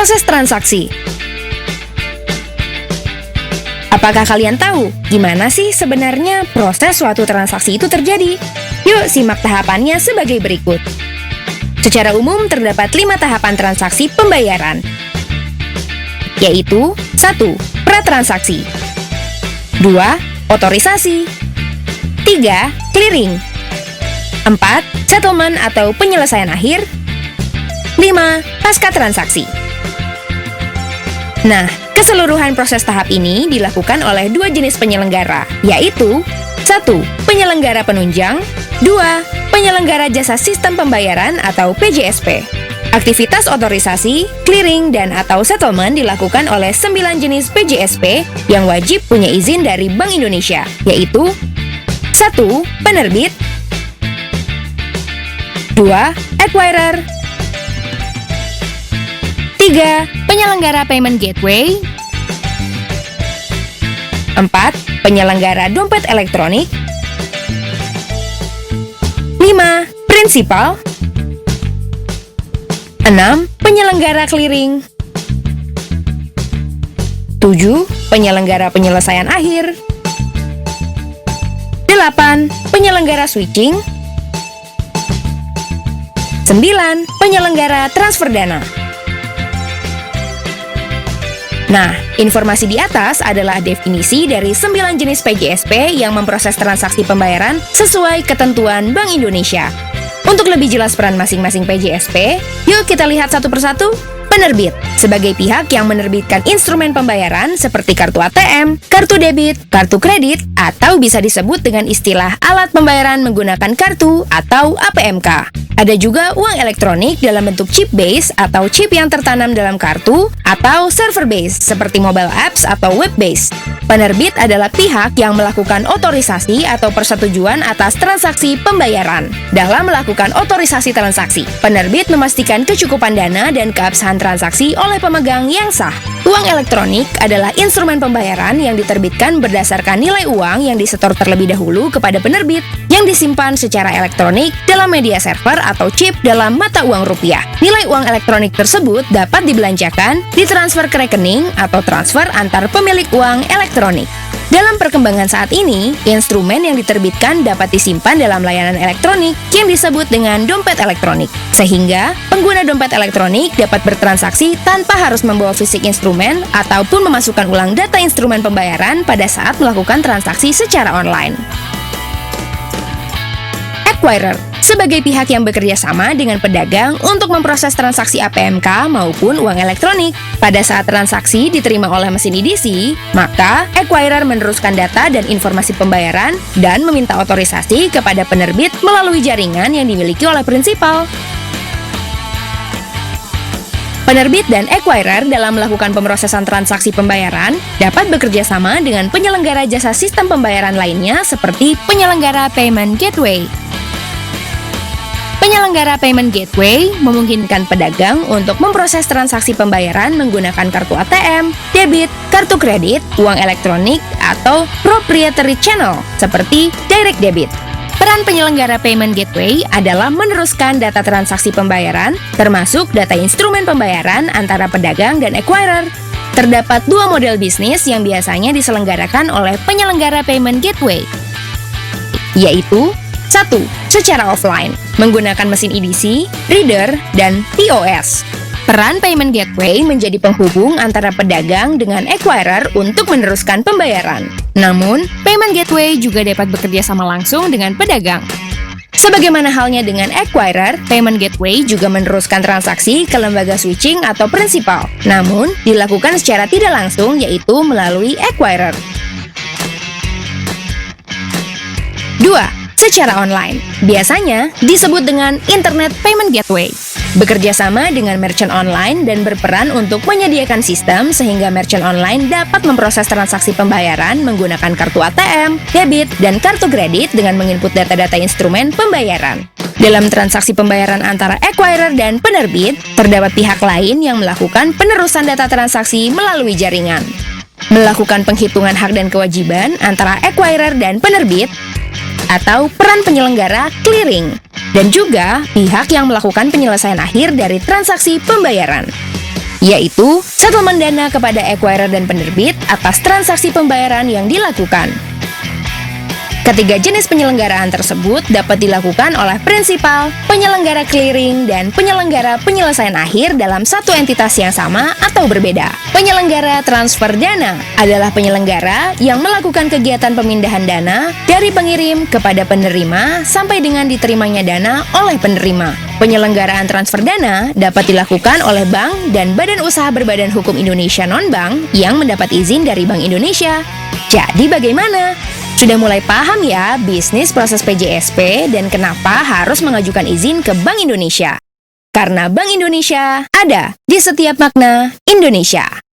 Proses transaksi. Apakah kalian tahu gimana sih sebenarnya proses suatu transaksi itu terjadi? Yuk simak tahapannya sebagai berikut. Secara umum terdapat 5 tahapan transaksi pembayaran, yaitu 1. Pratransaksi, 2. Otorisasi, 3. Clearing, 4. Settlement atau penyelesaian akhir, 5. Pasca transaksi. Nah, keseluruhan proses tahap ini dilakukan oleh 2 jenis penyelenggara, yaitu 1. Penyelenggara penunjang, 2. Penyelenggara jasa sistem pembayaran atau PJSP. Aktivitas otorisasi, clearing, dan atau settlement dilakukan oleh 9 jenis PJSP yang wajib punya izin dari Bank Indonesia, yaitu 1. Penerbit, 2. Acquirer, 3. Penyelenggara payment gateway, 4. Penyelenggara dompet elektronik, 5. Prinsipal, 6. Penyelenggara clearing, 7. Penyelenggara penyelesaian akhir, 8. Penyelenggara switching, 9. Penyelenggara transfer dana. Nah, informasi di atas adalah definisi dari 9 jenis PJSP yang memproses transaksi pembayaran sesuai ketentuan Bank Indonesia. Untuk lebih jelas peran masing-masing PJSP, yuk kita lihat satu persatu. Penerbit, sebagai pihak yang menerbitkan instrumen pembayaran seperti kartu ATM, kartu debit, kartu kredit, atau bisa disebut dengan istilah alat pembayaran menggunakan kartu atau APMK. Ada juga uang elektronik dalam bentuk chip base atau chip yang tertanam dalam kartu, atau server base seperti mobile apps atau web base. Penerbit adalah pihak yang melakukan otorisasi atau persetujuan atas transaksi pembayaran. Dalam melakukan otorisasi transaksi, penerbit memastikan kecukupan dana dan keabsahan transaksi oleh pemegang yang sah. Uang elektronik adalah instrumen pembayaran yang diterbitkan berdasarkan nilai uang yang disetor terlebih dahulu kepada penerbit yang disimpan secara elektronik dalam media server atau chip dalam mata uang rupiah. Nilai uang elektronik tersebut dapat dibelanjakan, ditransfer ke rekening, atau transfer antar pemilik uang elektronik. Dalam perkembangan saat ini, instrumen yang diterbitkan dapat disimpan dalam layanan elektronik yang disebut dengan dompet elektronik. Sehingga, pengguna dompet elektronik dapat bertransaksi tanpa harus membawa fisik instrumen ataupun memasukkan ulang data instrumen pembayaran pada saat melakukan transaksi secara online. Acquirer, sebagai pihak yang bekerja sama dengan pedagang untuk memproses transaksi APMK maupun uang elektronik. Pada saat transaksi diterima oleh mesin EDC, maka acquirer meneruskan data dan informasi pembayaran dan meminta otorisasi kepada penerbit melalui jaringan yang dimiliki oleh prinsipal. Penerbit dan acquirer dalam melakukan pemrosesan transaksi pembayaran dapat bekerja sama dengan penyelenggara jasa sistem pembayaran lainnya seperti penyelenggara payment gateway. Penyelenggara payment gateway memungkinkan pedagang untuk memproses transaksi pembayaran menggunakan kartu ATM, debit, kartu kredit, uang elektronik, atau proprietary channel seperti direct debit. Peran penyelenggara payment gateway adalah meneruskan data transaksi pembayaran, termasuk data instrumen pembayaran antara pedagang dan acquirer. Terdapat 2 model bisnis yang biasanya diselenggarakan oleh penyelenggara payment gateway, yaitu 1. Secara offline, menggunakan mesin EDC, reader, dan POS. Peran payment gateway menjadi penghubung antara pedagang dengan acquirer untuk meneruskan pembayaran. Namun, payment gateway juga dapat bekerja sama langsung dengan pedagang. Sebagaimana halnya dengan acquirer, payment gateway juga meneruskan transaksi ke lembaga switching atau prinsipal. Namun, dilakukan secara tidak langsung yaitu melalui acquirer. 2. Secara online, biasanya disebut dengan Internet Payment Gateway. Bekerja sama dengan merchant online dan berperan untuk menyediakan sistem sehingga merchant online dapat memproses transaksi pembayaran menggunakan kartu ATM, debit, dan kartu kredit dengan menginput data-data instrumen pembayaran. Dalam transaksi pembayaran antara acquirer dan penerbit, terdapat pihak lain yang melakukan penerusan data transaksi melalui jaringan. Melakukan penghitungan hak dan kewajiban antara acquirer dan penerbit, atau peran penyelenggara clearing, dan juga pihak yang melakukan penyelesaian akhir dari transaksi pembayaran, yaitu settlement dana kepada acquirer dan penerbit atas transaksi pembayaran yang dilakukan. Ketiga jenis penyelenggaraan tersebut dapat dilakukan oleh prinsipal, penyelenggara clearing, dan penyelenggara penyelesaian akhir dalam satu entitas yang sama atau berbeda. Penyelenggara transfer dana adalah penyelenggara yang melakukan kegiatan pemindahan dana dari pengirim kepada penerima sampai dengan diterimanya dana oleh penerima. Penyelenggaraan transfer dana dapat dilakukan oleh bank dan badan usaha berbadan hukum Indonesia non-bank yang mendapat izin dari Bank Indonesia. Jadi bagaimana? Sudah mulai paham ya bisnis proses PJSP dan kenapa harus mengajukan izin ke Bank Indonesia? Karena Bank Indonesia ada di setiap makna Indonesia.